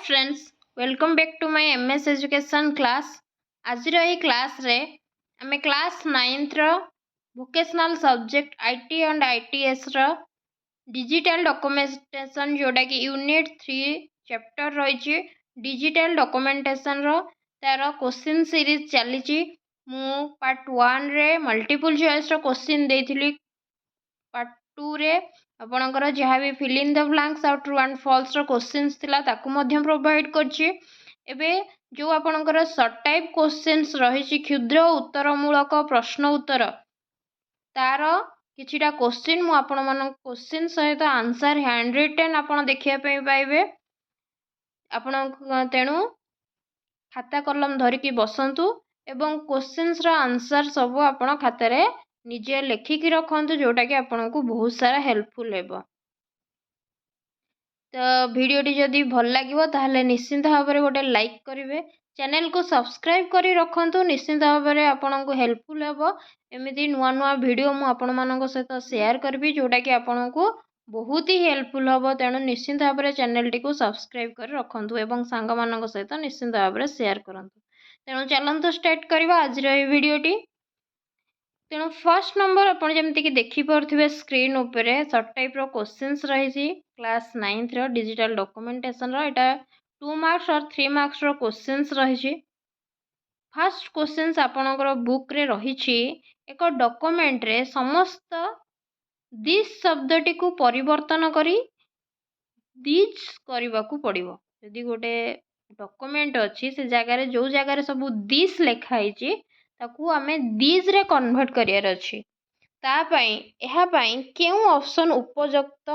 Friends, welcome back to my MS education class. आज class रे आमे क्लास 9th रो vocational subject IT and ITS रो digital documentation जोड़ा कि यूनिट 3 चैप्टर रही डिजिटल डॉक्यूमेंटेशन रो तार क्वेश्चन सीरीज चली। मु पार्ट 1 रे मल्टीपल चॉइस रो क्वेश्चन देइथिली। पार्ट 2 रे आपणकर जहाँ भी फिल इन द ब्लैंक्स और ट्रू एंड फॉल्स रो क्वेश्चंस थिला ताकू मध्यम प्रोवाइड करछि। एबे जो आपणकर शॉर्ट टाइप क्वेश्चंस रही क्षुद्र उत्तरमूलक प्रश्न उत्तर तार किछिटा क्वेश्चन मु आपण मन क्वेश्चन सहित आंसर हैंड रिटन आपण देखिया पई पाइबे। आपण तेणु खाता कलम धरिकी बसंतु एवं क्वेश्चंस रो आंसर सब आपण खातारे निजे लेखिकी रखंतु जोटा कि आपन को बहुत सारा हेल्पफुल हेबो। तो वीडियोटी जदि भल लागिवो ताहले निश्चिंत भाव में गोटे लाइक करेंगे, चैनल को सब्सक्राइब करी रखंतु। निश्चिंत भाव में आपन को हेल्पफुल हेबो। एमिति नुआ नुआ वीडियो मु आपण मानक सहित शेयर करबी जोटा कि आपन को बहुत ही हेल्पफुल हेबो। तेणु निश्चिंत भाव में चैनल टी को सब्सक्राइब कर रखंतु एवं सांग मानक सहित निश्चिंत भाव में शेयर करंतु। तेणु चलंतु स्टार्ट करबा आज वीडियोटी। तेणु फर्स्ट नंबर आप जमीक देखिपे स्क्रीन उपरे शॉर्ट टाइप रो क्वेश्चंस रही क्लास 9th रो डिजिटल डॉक्यूमेंटेशन रो एटा 2 मार्क्स और 3 मार्क्स रो क्वेश्चंस रही। फर्स्ट क्वेश्चंस आपणकर बुक रे रही एक डॉक्यूमेंट रे समस्त दिस शब्दटी को परिवर्तन करी दिज करबा को पड़िबो। यदि गोटे डॉक्यूमेंट अच्छी से जगह रे जो जगह रे सब दिस लिखाई ताकू आमे दिज रे कन्वर्ट करियर अछि। तापाई एहा पाई केउ ऑप्शन उपयुक्त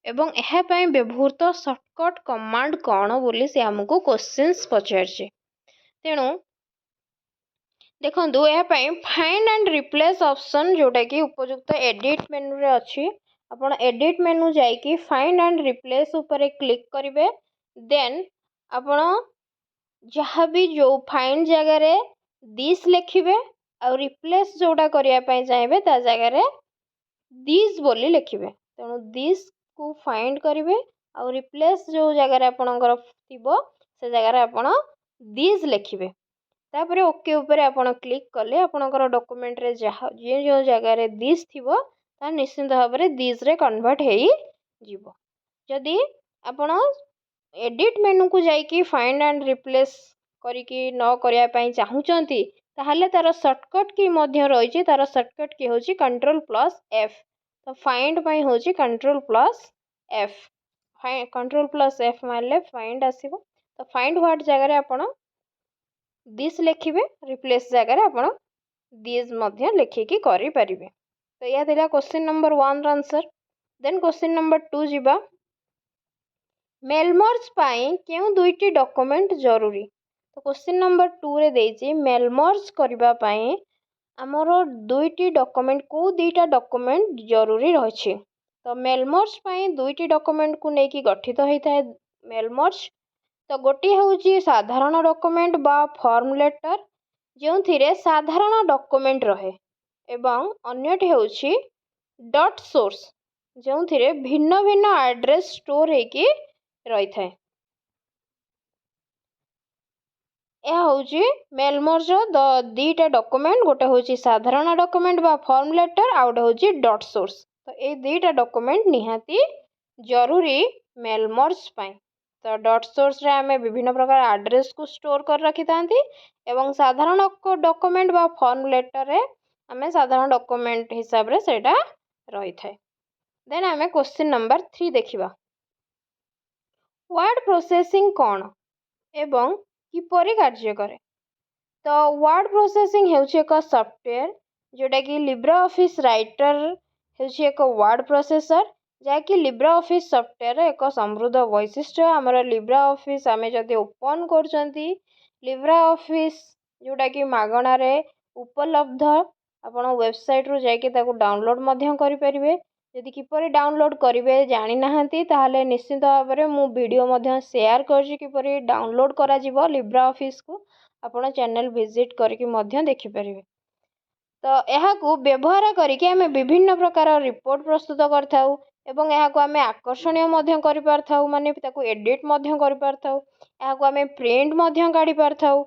एवं एहा पाई व्यवहृत शॉर्टकट कमांड कौन बोली से हमको क्वेश्चंस पचारछि। तेणु देखंतु एहा पाई फाइंड एंड रिप्लेस ऑप्शन जोटा कि उपयुक्त एडिट मेनू रे अछि। आपण एडिट मेनू जाई कि फाइंड एंड रिप्लेस ऊपर क्लिक करिवे। देन आपण जहाँ भी जो फाइंड जगह रे दिस लिखिबे और रिप्लेस जोड़ा करिया पई चाहिए ता जगह रे दिस बोली लिखिबे। तेणु दिस को फाइंड करिवे और रिप्लेस जो जगह रे आपणकर थिबो से जगह रे आपण दिस लिखिबे। तापरे ओके ऊपर आपण क्लिक कले आपणकर डॉक्यूमेंट रे जहाँ जो जगह रे दिस थिबो ता निश्चित भाव में दिस रे कन्वर्ट हेई जीवो। जदि आपण एडिट मेनू को जाइकी फाइंड एंड रिप्लेस करिकी न करिया पई चाहुचंती ताहले तार शॉर्टकट की मध्य रही। तार शॉर्टकट की होची Ctrl+F। तो फाइंड पई होची Ctrl+F। Ctrl+F मारले फाइंड आसीबो। तो फाइंड व्हाट जगह रे आपण दिस लिखिबे, रिप्लेस जगह रे आपण दिस मध्य लिखिकी करि परिबे। तो या दिला क्वेश्चन नंबर 1 रो आंसर। देन क्वेश्चन नंबर 2 जिबा। मेल मर्ज पाई केउ दुईटी डॉक्यूमेंट जरूरी। तो क्वेश्चन नंबर 2 रे देइछि मेल मर्ज करबा पाई हमरो दुईटी डॉक्यूमेंट को दुईटा डॉक्यूमेंट जरूरी रही। तो मेल मर्ज पाई दुईटी डॉक्यूमेंट को लेकी गठित होता है मेल मर्ज। तो गोटी होची साधारण डॉक्यूमेंट बा फॉर्म लेटर जो थिरे साधारण डॉक्यूमेंट रहे एवं अन्यटी होची डॉट सोर्स जो थिरे भिन्न भिन्न एड्रेस स्टोर हेकी रही थाए। यह होची मेल मर्ज दीटा डॉक्यूमेंट गोटे होची साधारण डॉक्यूमेंट बा फॉर्म लेटर आउ गोटे होची डॉट सोर्स। तो ये दीटा डॉक्यूमेंट निहाती जरूरी मेल मर्ज पाई। तो डॉट सोर्स रे हमें विभिन्न प्रकार एड्रेस को स्टोर कर रखी थांती एवं साधारण डॉक्यूमेंट बा फॉर्म लेटर रे हमें साधारण डॉक्यूमेंट हिसाब रे सेटा रही थाए। देन हमें क्वेश्चन नंबर 3 देखिबा। वर्ड प्रोसेसिंग कौन एवं किपरि कार्य करे। तो वर्ड प्रोसेसिंग हेउची एक सॉफ्टवेयर जोटा कि लिब्रे ऑफिस राइटर हेउची एक वर्ड प्रोसेसर जहाँकि लिब्रे ऑफिस सॉफ्टवेयर एक समृद्ध वैशिष्ट्य। आमर लिब्रे ऑफिस आमे जदि ओपन करचंती लिब्रे ऑफिस जोटा कि मागणा रे उपलब्ध आपण वेबसाइट रु जाइके ताको डाउनलोड मध्यम करि परिबे। यदि किपरि डाउनलोड करिवे जानि नाहंती ताहले निश्चित भाव में मु वीडियो मध्य शेयर करछि किपरि डाउनलोड करा जिवो लिब्रे ऑफिस को आपण चैनल विजिट करके मध्य देखि परिबे। तो यह को व्यवहार करके आम विभिन्न प्रकार रिपोर्ट प्रस्तुत करथाउ ଏବଂ ଏହାକୁ ଆମେ ଆକର୍ଷଣୀୟ ମଧ୍ୟ କରିପାରିଥାଉ, ମାନେ ତାକୁ ଏଡ଼ିଟ୍ ମଧ୍ୟ କରିପାରିଥାଉ। ଏହାକୁ ଆମେ ପ୍ରିଣ୍ଟ ମଧ୍ୟ କାଢ଼ି ପାରିଥାଉ।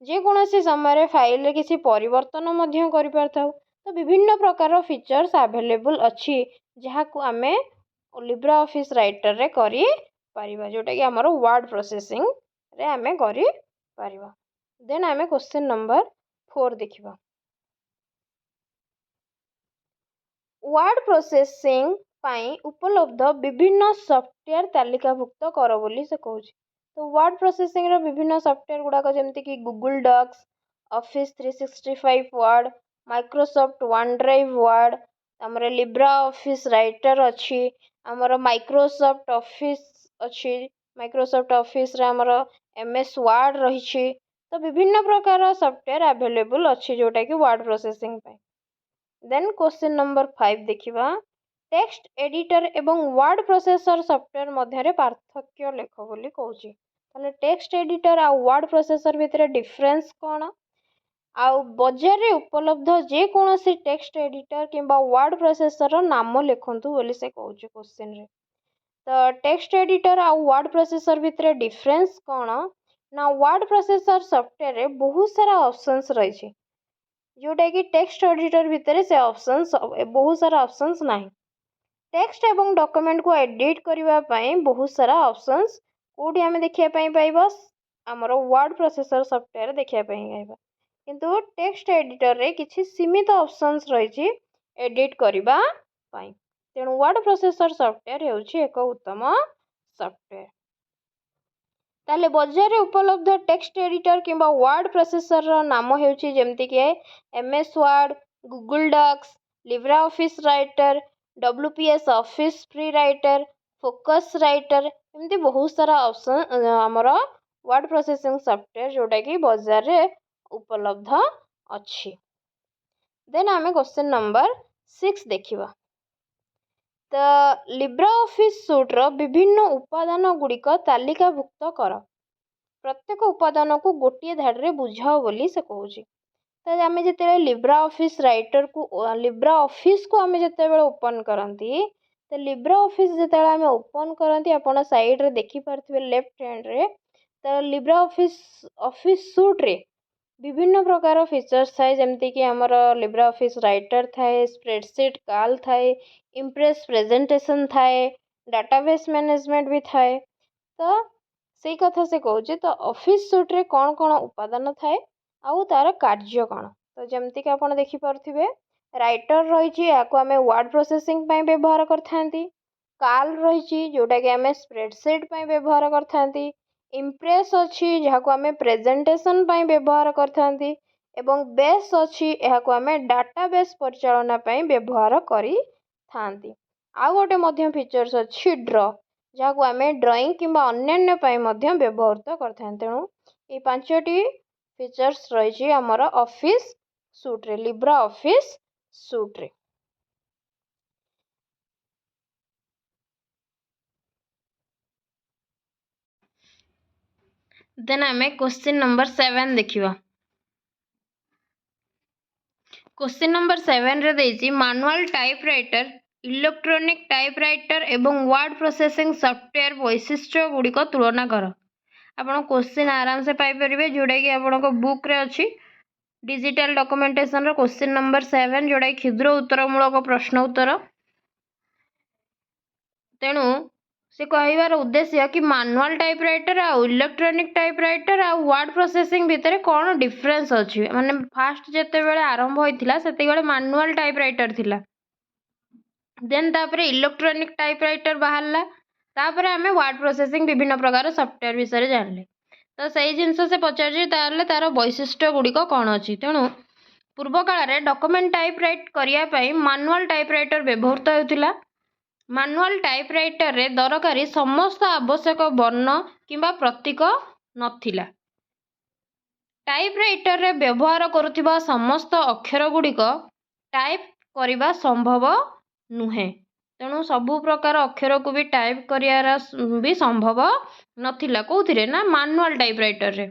ଯେକୌଣସି ସମୟରେ ଫାଇଲରେ କିଛି ପରିବର୍ତ୍ତନ ମଧ୍ୟ କରିପାରିଥାଉ। ତ ବିଭିନ୍ନ ପ୍ରକାର ଫିଚର୍ସ ଆଭେଲେବୁଲ୍ ଅଛି, ଯାହାକୁ ଆମେ ଲିବ୍ରା ଅଫିସ୍ ରାଇଟରରେ କରିପାରିବା, ଯେଉଁଟାକି ଆମର ୱାର୍ଡ଼ ପ୍ରୋସେସିଂରେ ଆମେ କରିପାରିବା। ଦେନ୍ ଆମେ କ୍ୱେଶ୍ଚିନ୍ ନମ୍ବର 4 ଦେଖିବା। ୱାର୍ଡ଼ ପ୍ରୋସେସିଂ ପାଇଁ ଉପଲବ୍ଧ ବିଭିନ୍ନ ସଫ୍ଟୱେର୍ ତାଲିକାଭୁକ୍ତ କର ବୋଲି ସେ କହୁଛି। ତ ୱାର୍ଡ଼ ପ୍ରୋସେସିଂର ବିଭିନ୍ନ ସଫ୍ଟୱେର୍ ଗୁଡ଼ାକ ଯେମିତିକି Google Docs, Office 365 Word, Microsoft OneDrive Word, ଆମର ଲିବ୍ରା ଅଫିସ୍ ରାଇଟର୍ ଅଛି, ଆମର ମାଇକ୍ରୋସଫ୍ଟ ଅଫିସ୍ ଅଛି, ମାଇକ୍ରୋସଫ୍ଟ ଅଫିସ୍ରେ ଆମର MS ୱାର୍ଡ଼ ରହିଛି। ତ ବିଭିନ୍ନ ପ୍ରକାର ସଫ୍ଟୱେର୍ ଆଭେଲେବୁଲ୍ ଅଛି ଯେଉଁଟାକି ୱାର୍ଡ଼ ପ୍ରୋସେସିଂ ପାଇଁ। ଦେନ୍ କ୍ୱେଶ୍ଚିନ୍ ନମ୍ବର 5 ଦେଖିବା। ଟେକ୍ସଟ ଏଡ଼ିଟର ଏବଂ ୱାର୍ଡ଼ ପ୍ରୋସେସର ସଫ୍ଟୱେର୍ ମଧ୍ୟରେ ପାର୍ଥକ୍ୟ ଲେଖ ବୋଲି କହୁଛି। ତାହେଲେ ଟେକ୍ସଟ ଏଡ଼ିଟର ଆଉ ୱାର୍ଡ଼ ପ୍ରୋସେସର ଭିତରେ ଡିଫରେନ୍ସ କ'ଣ? ଆଉ ବଜାରରେ ଉପଲବ୍ଧ ଯେକୌଣସି ଟେକ୍ସଟ ଏଡ଼ିଟର କିମ୍ବା ୱାର୍ଡ଼ ପ୍ରୋସେସରର ନାମ ଲେଖନ୍ତୁ ବୋଲି ସେ କହୁଛି କ୍ୱେଶ୍ଚିନ୍ରେ। ତ ଟେକ୍ସଟ ଏଡ଼ିଟର ଆଉ ୱାର୍ଡ଼ ପ୍ରୋସେସର ଭିତରେ ଡିଫରେନ୍ସ କ'ଣ ନା, ୱାର୍ଡ଼ ପ୍ରୋସେସର ସଫ୍ଟୱେର୍ରେ ବହୁତ ସାରା ଅପସନ୍ସ ରହିଛି, ଯେଉଁଟାକି ଟେକ୍ସଟ ଏଡ଼ିଟର ଭିତରେ ସେ ବହୁତ ସାରା ଅପସନ୍ସ ନାହିଁ। ଟେକ୍ସଟ ଏବଂ ଡକୁମେଣ୍ଟକୁ ଏଡ଼ିଟ୍ କରିବା ପାଇଁ ବହୁତ ସାରା ଅପସନ୍ସ କେଉଁଠି ଆମେ ଦେଖିବା ପାଇଁ ପାଇବା? ଆମର ୱାର୍ଡ଼ ପ୍ରୋସେସର ସଫ୍ଟୱେର୍ ଦେଖିବା ପାଇଁ ପାଇବା। କିନ୍ତୁ ଟେକ୍ସଟ ଏଡ଼ିଟରରେ କିଛି ସୀମିତ ଅପସନ୍ସ ରହିଛି ଏଡ଼ିଟ୍ କରିବା ପାଇଁ। ତେଣୁ ୱାର୍ଡ଼ ପ୍ରୋସେସର ସଫ୍ଟୱେର୍ ହେଉଛି ଏକ ଉତ୍ତମ ସଫ୍ଟୱେର୍। ତାହେଲେ ବଜାରରେ ଉପଲବ୍ଧ ଟେକ୍ସଟ ଏଡ଼ିଟର କିମ୍ବା ୱାର୍ଡ଼ ପ୍ରୋସେସରର ନାମ ହେଉଛି ଯେମିତିକି MS Word, Google Docs, LibreOffice Writer, WPS Office free Writer, Focus Writer, ଏମିତି ବହୁତ ସାରା ଅପସନ୍ ଆମର ୱାର୍ଡ଼ ପ୍ରୋସେସିଂ ସଫ୍ଟୱେର୍ ଯେଉଁଟାକି ବଜାରରେ ଉପଲବ୍ଧ ଅଛି। ଦେନ୍ ଆମେ କ୍ୱେଶ୍ଚିନ୍ ନମ୍ବର 6 ଦେଖିବା। ତ ଲିବ୍ରା ଅଫିସ୍ ସୁଟ୍ର ବିଭିନ୍ନ ଉପାଦାନ ଗୁଡ଼ିକ ତାଲିକାଭୁକ୍ତ କର। ପ୍ରତ୍ୟେକ ଉପାଦାନକୁ ଗୋଟିଏ ଧାଡ଼ିରେ ବୁଝାଅ ବୋଲି ସେ କହୁଛି। ତ ଆମେ ଯେତେବେଳେ ଲିବ୍ରା ଅଫିସ୍କୁ ଆମେ ଯେତେବେଳେ ଓପନ୍ କରନ୍ତି, ତ ଲିବ୍ରା ଅଫିସ୍ ଯେତେବେଳେ ଆମେ ଓପନ୍ କରନ୍ତି, ଆପଣ ସାଇଡ଼୍ରେ ଦେଖିପାରୁଥିବେ ଲେଫ୍ଟ ହ୍ୟାଣ୍ଡରେ, ତ ଲିବ୍ରା ଅଫିସ୍ ସୁଟ୍ରେ ବିଭିନ୍ନ ପ୍ରକାର ଫିଚର୍ସ ଥାଏ, ଯେମିତିକି ଆମର ଲିବ୍ରା ଅଫିସ୍ ରାଇଟର ଥାଏ, ସ୍ପ୍ରେଡସିଟ୍ କାଲ୍ ଥାଏ, ଇମ୍ପ୍ରେସ୍ ପ୍ରେଜେଣ୍ଟେସନ୍ ଥାଏ, ଡାଟାବେସ୍ ମ୍ୟାନେଜମେଣ୍ଟ ବି ଥାଏ। ତ ସେଇ କଥା ସେ କହୁଛି। ତ ଅଫିସ୍ ସୁଟ୍ରେ କ'ଣ କ'ଣ ଉପାଦାନ ଥାଏ ଆଉ ତା'ର କାର୍ଯ୍ୟ କ'ଣ? ତ ଯେମିତିକି ଆପଣ ଦେଖିପାରୁଥିବେ ରାଇଟର ରହିଛି, ଏହାକୁ ଆମେ ୱାର୍ଡ଼ ପ୍ରୋସେସିଂ ପାଇଁ ବ୍ୟବହାର କରିଥାନ୍ତି। କାଲ୍ ରହିଛି, ଯେଉଁଟାକି ଆମେ ସ୍ପ୍ରେଡସିଟ୍ ପାଇଁ ବ୍ୟବହାର କରିଥାନ୍ତି। ଇମ୍ପ୍ରେସ୍ ଅଛି, ଯାହାକୁ ଆମେ ପ୍ରେଜେଣ୍ଟେସନ୍ ପାଇଁ ବ୍ୟବହାର କରିଥାନ୍ତି। ଏବଂ ବେସ୍ ଅଛି, ଏହାକୁ ଆମେ ଡାଟାବେସ୍ ପରିଚାଳନା ପାଇଁ ବ୍ୟବହାର କରିଥାନ୍ତି। ଆଉ ଗୋଟେ ମଧ୍ୟ ଫିଚର୍ସ ଅଛି ଡ୍ର, ଯାହାକୁ ଆମେ ଡ୍ରଇଂ କିମ୍ବା ଅନ୍ୟାନ୍ୟ ପାଇଁ ମଧ୍ୟ ବ୍ୟବହୃତ କରିଥାନ୍ତି। ତେଣୁ এই 5ଟି ଫିଚର୍ସ ରହିଛି ଆମର ଅଫିସ୍ ସୁଟ୍ରେ, ଲିବ୍ରା ଅଫିସ୍ ସୁଟ୍ରେ। ଦେନ୍ ଆମେ କ୍ୱେଶ୍ଚିନ୍ ନମ୍ବର 7 ଦେଖିବା। କ୍ୱେଶ୍ଚିନ୍ ନମ୍ବର 7ରେ ଦେଇଛି ମାନୁଆଲ୍ ଟାଇପରାଇଟର, ଇଲେକ୍ଟ୍ରୋନିକ୍ ଟାଇପରାଇଟର ଏବଂ ୱାର୍ଡ଼ ପ୍ରୋସେସିଂ ସଫ୍ଟୱେର୍ ବୈଶିଷ୍ଟ୍ୟ ଗୁଡ଼ିକ ତୁଳନା କର। ଆପଣ କ୍ୱେଶ୍ଚିନ୍ ଆରାମସେ ପାଇପାରିବେ, ଯେଉଁଟାକି ଆପଣଙ୍କ ବୁକ୍ରେ ଅଛି। ଡିଜିଟାଲ ଡକୁମେଣ୍ଟେସନର କ୍ୱେଶ୍ଚିନ୍ ନମ୍ବର 7, ଯେଉଁଟାକି କ୍ଷୁଦ୍ର ଉତ୍ତରମୂଳକ ପ୍ରଶ୍ନ ଉତ୍ତର। ତେଣୁ ସେ କହିବାର ଉଦ୍ଦେଶ୍ୟ କି ମାନୁଆଲ୍ ଟାଇପରାଇଟର ଆଉ ଇଲେକ୍ଟ୍ରୋନିକ୍ ଟାଇପରାଇଟର ଆଉ ୱାର୍ଡ଼ ପ୍ରୋସେସିଂ ଭିତରେ କ'ଣ ଡିଫରେନ୍ସ ଅଛି। ମାନେ ଫାଷ୍ଟ ଯେତେବେଳେ ଆରମ୍ଭ ହୋଇଥିଲା ସେତେବେଳେ ମାନୁଆଲ୍ ଟାଇପରାଇଟର ଥିଲା, ଦେନ୍ ତାପରେ ଇଲେକ୍ଟ୍ରୋନିକ୍ ଟାଇପରାଇଟର ବାହାରିଲା, ତାପରେ ଆମେ ୱାର୍ଡ଼ ପ୍ରୋସେସିଂ ବିଭିନ୍ନ ପ୍ରକାର ସଫ୍ଟୱେର୍ ବିଷୟରେ ଜାଣିଲେ। ତ ସେଇ ଜିନିଷ ସେ ପଚାରୁଛି, ତାହେଲେ ତା'ର ବୈଶିଷ୍ଟ୍ୟ ଗୁଡ଼ିକ କ'ଣ ଅଛି। ତେଣୁ ପୂର୍ବ କାଳରେ ଡକୁମେଣ୍ଟ ଟାଇପରାଇଟ୍ କରିବା ପାଇଁ ମାନୁଆଲ୍ ଟାଇପରାଇଟର ବ୍ୟବହୃତ ହେଉଥିଲା। ମାନୁଆଲ୍ ଟାଇପରାଇଟରରେ ଦରକାରୀ ସମସ୍ତ ଆବଶ୍ୟକ ବର୍ଣ୍ଣ କିମ୍ବା ପ୍ରତୀକ ନଥିଲା। ଟାଇପରାଇଟରରେ ବ୍ୟବହାର କରୁଥିବା ସମସ୍ତ ଅକ୍ଷର ଗୁଡ଼ିକ ଟାଇପ୍ କରିବା ସମ୍ଭବ ନୁହେଁ। ତେଣୁ ସବୁ ପ୍ରକାର ଅକ୍ଷରକୁ ବି ଟାଇପ୍ କରିବାର ବି ସମ୍ଭବ ନଥିଲା। କେଉଁଥିରେ ନା ମାନୁଆଲ୍ ଟାଇପରାଇଟରରେ।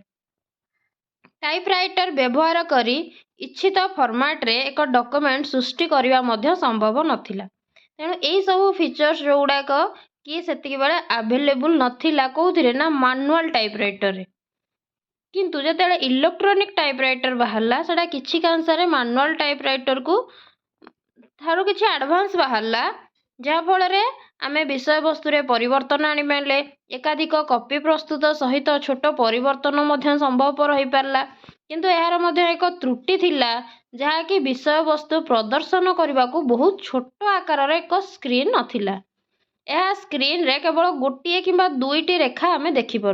ଟାଇପରାଇଟର ବ୍ୟବହାର କରି ଇଚ୍ଛିତ ଫର୍ମାଟରେ ଏକ ଡକୁମେଣ୍ଟ ସୃଷ୍ଟି କରିବା ମଧ୍ୟ ସମ୍ଭବ ନଥିଲା। तेणु यही सब फीचर्स जो गुड़ाक कि सेतिकी बेले अवेलेबल नथिला कोउथिरे ना मैनुअल टाइपराइटर रे किंतु जेतेबेले इलेक्ट्रोनिक टाइपराइटर बाहरला सेटा किछि कांसरे मैनुअल टाइपराइटर को थारु किछि एडवांस बाहरला जहा फल आमे विषय वस्तु रे परिवर्तन आनी पारे एकाधिक कॉपी प्रस्तुत सहित छोट परिवर्तन मध्य संभवपर हो पारला किंतु यार मध्य एक त्रुटि थिला जहाँकि विषय वस्तु प्रदर्शन करने को बहुत छोट आकार एक स्क्रीन नथिला। यह स्क्रीन रे केवल गोटे कि दुईटी रेखा आम देखिपे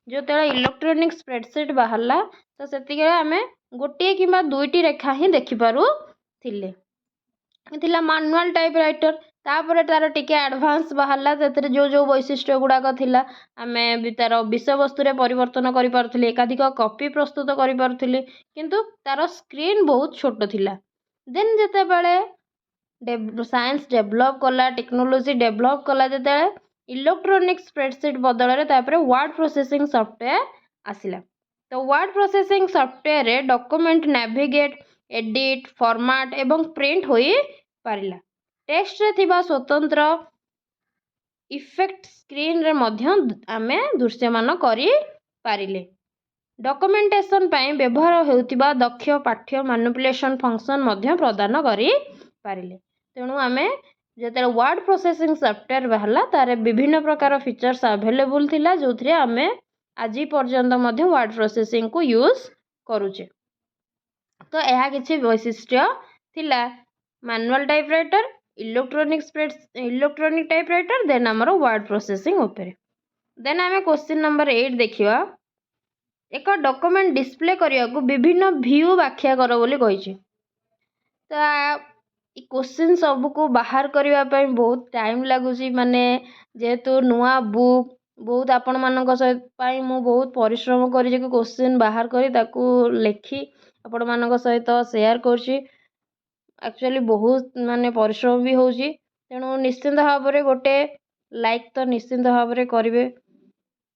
जो इलेक्ट्रोनिक स्प्रेडशीट बाहरला तो से आम गोटे कि दुईटी रेखा ही देखिपारुथिले मैनुअल टाइपराइटर तापर तार टिके एडवांस बाहरला जो जो वैशिष्ट्य गुड़ाक थिला आमे तार विषय वस्तु रे परिवर्तन करि पारुथिले एकाधिक कॉपी प्रस्तुत करि पारुथिले किंतु तार स्क्रीन बहुत छोट थिला। देन जेतेबेले साइंस डेभलप कला टेक्नोलोजी डेभलप कला जेतेबेले इलेक्ट्रोनिक स्प्रेडशीट बदल रे तापर वर्ड प्रोसेसिंग सॉफ्टवेयर आसिला तो वर्ड प्रोसेसिंग सॉफ्टवेयर रे डॉक्यूमेंट नेविगेट एडिट फॉर्मेट एवं प्रिंट होई पारिला टेक्स्ट रे थिबा स्वतंत्र इफेक्ट स्क्रीन रे मध्य आमे दृश्यमान करि पारिले डॉक्यूमेंटेशन पई व्यवहार हेउतिबा दक्ष पाठ्य मैनिपुलेशन फंक्शन मध्य प्रदान करि पारिले तेणु आमे जेते वर्ड प्रोसेसिंग सॉफ्टवेयर बाहरला तारे विभिन्न प्रकार फीचर्स अवेलेबल थिला जोथरे आमे आज पर्यंत मध्य वर्ड प्रोसेसिंग को यूज करूचे तो यह किछि वैशिष्ट्य थिला manual typewriter electronic typewriter then आमर वर्ड प्रोसेसिंग उपरे। देन आमे क्वेश्चन नंबर 8 देखिवा एक डॉक्यूमेंट डिस्प्ले करिया को विभिन्न व्यू व्याख्या कर बोली कहिछि तो क्वेश्चन सब को बाहर करबा पई बहुत टाइम लागुची माने जेहेतु नुआ बुक बहुत आपण मानक सहित पाई मु बहुत परिश्रम करी जे क्वेश्चन बाहर करी ताकू लेखी आपण मानक सहित शेयर करछि एक्चुअली बहुत माने परिश्रम भी होउची तेणु निश्चिंत भाव में गोटे लाइक तो निश्चिंत भाव में करेंगे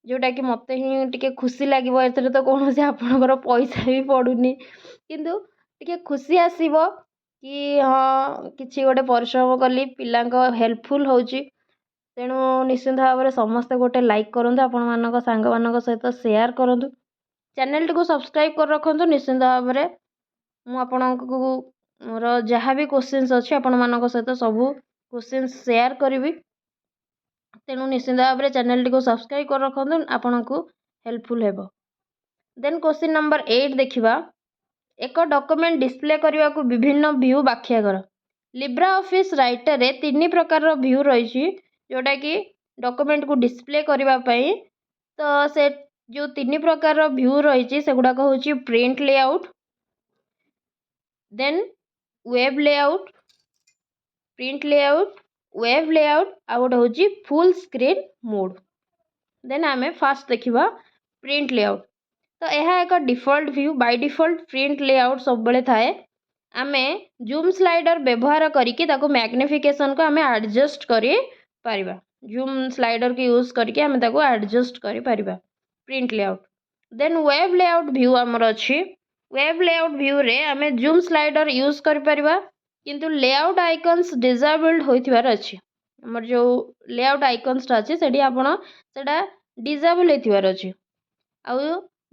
जोटा कि मत ही टिके खुशी लगे एथरे तो कौन से आपणकर पैसा भी पड़ूनी किंतु टिके खुशी आसीबो कि हाँ किसी गोटे परिश्रम कली पिला हेल्पफुल होची तेणु निश्चिंत भाव में समस्ते गोटे लाइक करूँ आपण मान सांग मान सहित शेयर करूँ चैनल टी को सब्सक्राइब कर रखु निश्चिंत भाव में मुझे मोर जहाँ भी क्वेश्चंस अच्छे आपण मान सहित सबू क्वेश्चन शेयर करी तेणु निश्चिंत भाव में चैनल टी को सब्सक्राइब कर रखु आपन को हेल्पफुल हेबो। देन क्वेश्चन नंबर 8 देखिबा एक डॉक्यूमेंट डिस्प्ले करने को विभिन्न व्यू व्याख्या कर लिब्रा ऑफिस राइटर रे 3 प्रकार व्यू रही जोटा कि डॉक्यूमेंट को डिस्प्ले करने तो से जो 3 प्रकार व्यू रही से गुड़ाक हूँ print layout then web layout print layout web layout आ गोटे हूँ फुल स्क्रीन मोड। देन आमे फास्ट देखिबा प्रिंट लेआउट तो यह एक default view by default print layout सब बेले थाए आमे जूम स्लाइडर व्यवहार करके ताको मैग्निफिकेशन को आमे एडजस्ट करि परिबा जूम स्लाइडर के यूज करके आमे ताको एडजस्ट करि परिबा print layout. Then web layout view हमर अछि वेब लेआउट व्यू रे आमे जूम स्लाइडर यूज करि परिबा किंतु लेआउट आइकन्स डिसेबल्ड होइथिबार अछि हमर जो लेआउट आइकन्स अछि सेडी आपण सेडा डिसेबल हेथिबार अछि आ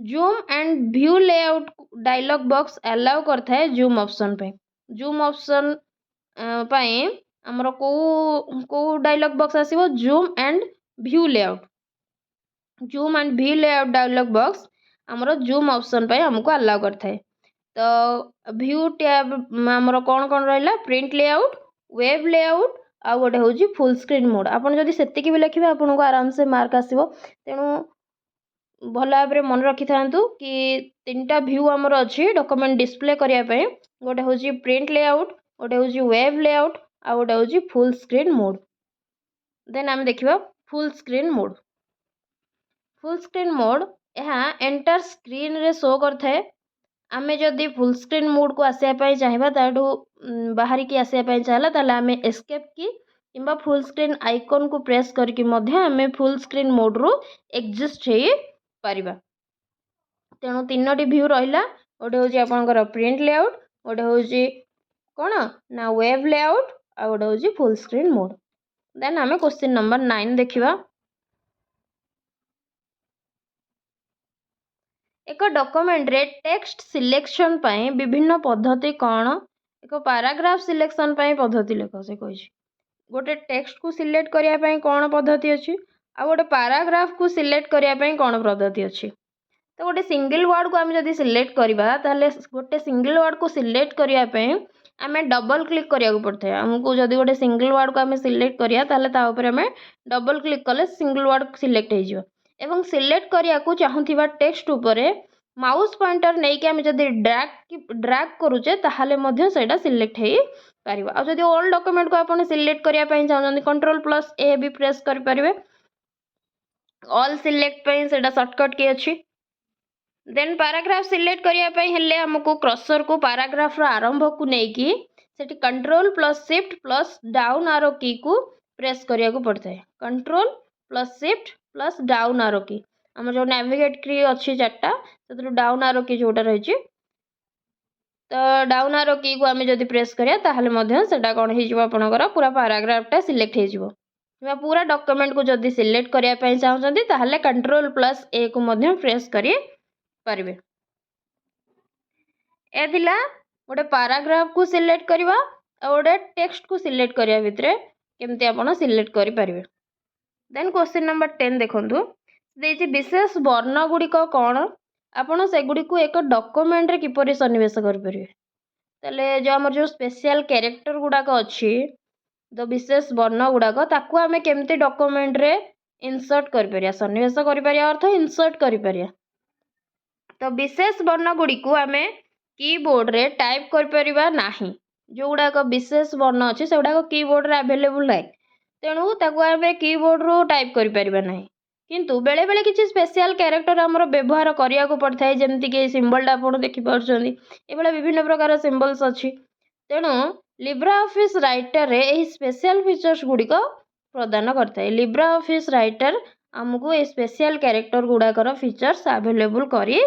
zoom and view layout dialog box allow करता है जूम ऑप्शन पे जूम ऑप्शन पाए हमर को डायलॉग बॉक्स आसीबो zoom and view layout dialog box हमर जूम ऑप्शन पे हमको अलाउ करता है तो व्यू टैब हमर कौन कौन रहिला प्रिंट लेआउट वेब लेआउट आ गोटे हूँ फुल स्क्रीन मोड आपन जदि सेतिकी भी लिखिबे आपन को आराम से मार्क आसीबो तेणु भल भाव में मन रखि था कि 3टा व्यू आमर अच्छी डॉक्यूमेंट डिस्प्ले करने गोटे हूँ प्रिंट लेआउट गोटे हूँ वेब लेआउट आ गोटे हूँ फुल स्क्रीन मोड। देन आम देखा फुल स्क्रीन मोड यह एंटर स्क्रीन रे शो करता है आमे जदि फुल स्क्रीन मोड को आसापी चाहिए ताठू बाहर की आसापी चाहिए ताले आमे एस्केप की किंबा फुल स्क्रीन आइकन को प्रेस करके आमे फुल स्क्रीन मोड रू एग्जिस्ट हो पारिबा तेणु 3टी व्यू रहिला गोटे हूँ आपनकर प्रिंट लेआउट गोटे हूँ कौन ना वेब लेआउट आ गोटे हूँ फुल स्क्रीन मोड। देन आम क्वेश्चन नंबर 9 देखा। एक डॉक्यूमेंट रे टेक्स्ट सिलेक्शन पाई विभिन्न पद्धति कौन? एक पैराग्राफ सिलेक्शन पाई पद्धति लेख से कही। गोटे टेक्स्ट को सिलेक्ट करने कौन पद्धति अच्छी आ गोटे पैराग्राफ को सिलेक्ट करने कौन पद्धति अच्छी। तो गोटे सिंगल वर्ड को आम जब सिलेक्ट करवा गोटे सिंगल वर्ड को सिलेक्ट करने आम डबल क्लिक करा पड़ता है। आमको जब गोटे सिंगल वर्ड को आम सिलेक्ट करा आम डबल क्लिक कले सिंगल वर्ड सिलेक्ट हो एवं सिलेक्ट करने को चाहूबा टेक्स्ट उपरे माउस पॉइंटर नहीं कि आम जब ड्रैग करुचे ताहले सेटा सिलेक्ट हो पार। आ जब ओल्ड डॉक्यूमेंट को आप सिलेक्ट करने चाहते Ctrl+A भी प्रेस करेंगे। ऑल सिलेक्ट सेटा शॉर्टकट की अच्छी। देन पैराग्राफ सिलेक्ट करने आमको क्रसर को पैराग्राफ आरंभ को लेकिन सेठी Ctrl+Shift+डाउन आरो की को प्रेस करिया को पड़ता है। Ctrl+Shift+डाउन आरो की आम जो नेविगेट की अच्छी चार्टा से डाउन आरो की जोटा रही तो डाउन आरो की को आम जब प्रेस करिया ताहले सेटा कौन हो आपनकर पूरा पैराग्राफटा सिलेक्ट हो पूरा डॉक्यूमेंट को जब सिलेक्ट करने चाहते ताहले Ctrl+A को प्रेस करें पारे। ए थिला गोटे पैराग्राफ को सिलेक्ट करवा और गोटे टेक्स्ट को सिलेक्ट करने भितर केमती आपन सिलेक्ट करि पारिबे। देन क्वेश्चन नंबर 10 देखंतु देछि विशेष वर्ण गुड़िक कौन आपन से गुड़ी को एक डॉक्यूमेंट रे किपरि सन्निवेश करि परिबे। तले जो हमर जो स्पेशल कैरेक्टर गुड़ाक अच्छी तो विशेष वर्ण गुड़ाक ताकू आम केमती डॉक्यूमेंट रे इंसर्ट करि परिया सन्निवेश करि परिया अर्थ इंसर्ट करि परिया। तो विशेष वर्ण गुड़ी को आम कीबोर्ड रे टाइप कर नाही जो गुड़ाक विशेष वर्ण अच्छे से गुड़ाक कीबोर्ड रे अवेलेबल ना तेणु ताकू आम कीबोर्ड रू टाइप कर ना किंतु बेले बेले किसी स्पेशल कैरेक्टर आमर व्यवहार करिया को पड़ता है जमती कि सिंबल टा आप देखिपुंट ये विभिन्न प्रकार सिंबल्स अच्छी तेणु लिब्रिऑफिस राइटर रे यही स्पेशल फीचर्स गुड़िक प्रदान करता है। लिब्रिऑफिस राइटर आमको ये स्पेशल कैरेक्टर गुड़ाकर फीचर्स अवेलेबल करी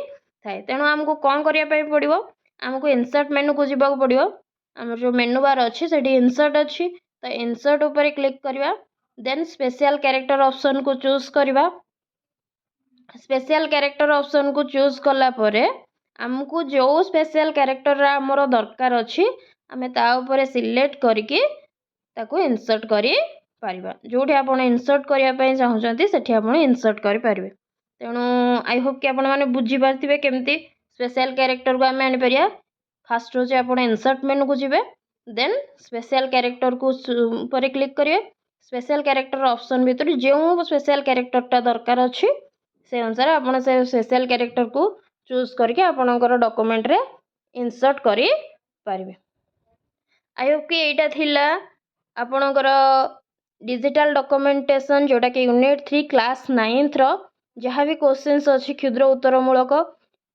थाए तेणु आमको कौन करने पड़ो आमको इंसर्ट मेनू को जीवा पड़ो आम जो मेनू बार अच्छी से इंसर्ट अच्छी तो इंसर्ट ऊपर क्लिक करवा देन स्पेशल कैरेक्टर ऑप्शन को चूज करवा। स्पेशल कैरेक्टर ऑप्शन को चूज कला परे आमको जो स्पेशल कैरेक्टर आमर दरकार अच्छी आम ताऊपर सिलेक्ट करके ताको इंसर्ट करी पारिबा जोठी आपण इंसर्ट करने चाहते सेठी आपण इंसर्ट करि पारिबे। तेणु आई होप कि आपण माने बुझी पारथिबे केमती स्पेशल कैरेक्टर को आम आनी परिया। फास्ट होचे आपण इंसर्ट मेनू को जिबे देन स्पेशल कैरेक्टर को ऊपर क्लिक करिवे स्पेशल कैरेक्टर ऑप्शन भीतर जो स्पेशल कैरेक्टरटा दरकार अच्छी से अनुसार आपण से स्पेशल कैरेक्टर को चूज करके आपणकर डॉक्यूमेंट रे इंसर्ट करि पारिबे। आई होप कि एटा थिला आपणकर डिजिटल डॉक्यूमेंटेशन जोटा कि यूनिट 3 क्लास 9 रो जहाँ भी क्वेश्चंस अच्छी क्षुद्र उत्तरमूलक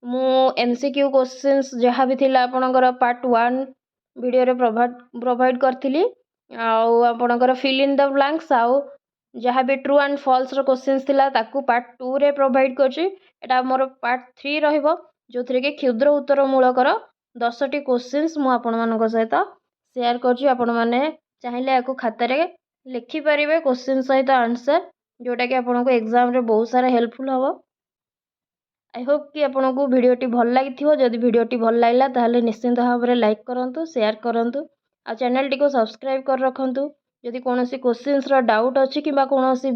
मु MCQ क्वेश्चंस जहाँ भी थिला आपणकर पार्ट 1 वीडियो रे प्रोवाइड करथिली आपणकर फिल इन द ब्लैंक्स आउ जहाँ भी ट्रू एंड फॉल्स रो क्वेश्चंस थिला ताकू पार्ट 2 रे प्रोवाइड करछि एटा मोर पार्ट 3 रहिबो जो थरे के क्षुद्र उत्तरमूलकर 10टी क्वेश्चंस मु आपण मानक सहित शेयर करछि। आपण माने चाहिले याको खाता रे लिखि परिबे क्वेश्चन सहित आंसर जोटा कि आपन को एग्जाम रे बहुत सारा हेल्पफुल हबो। आई होप कि आपन को वीडियोटी भल लागिथिबो जदि वीडियोटी भल लागला ताहले निश्चिंत भाव में लाइक करंतु शेयर करंतु आ चैनल टी को सब्सक्राइब कर रखंतु। जदि कोनोसी क्वेश्चंस रो डाउट अछि किबा कोनोसी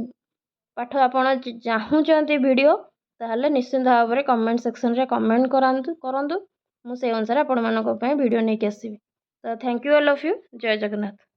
पाठ आपन चाहूचंती वीडियो ताहले निश्चिंत भाव में कमेंट सेक्शन रे कमेंट करंतु मु से अनुसार आपन मानको पय वीडियो नै के आसीबी। तो thank you all of you. जय जगन्नाथ।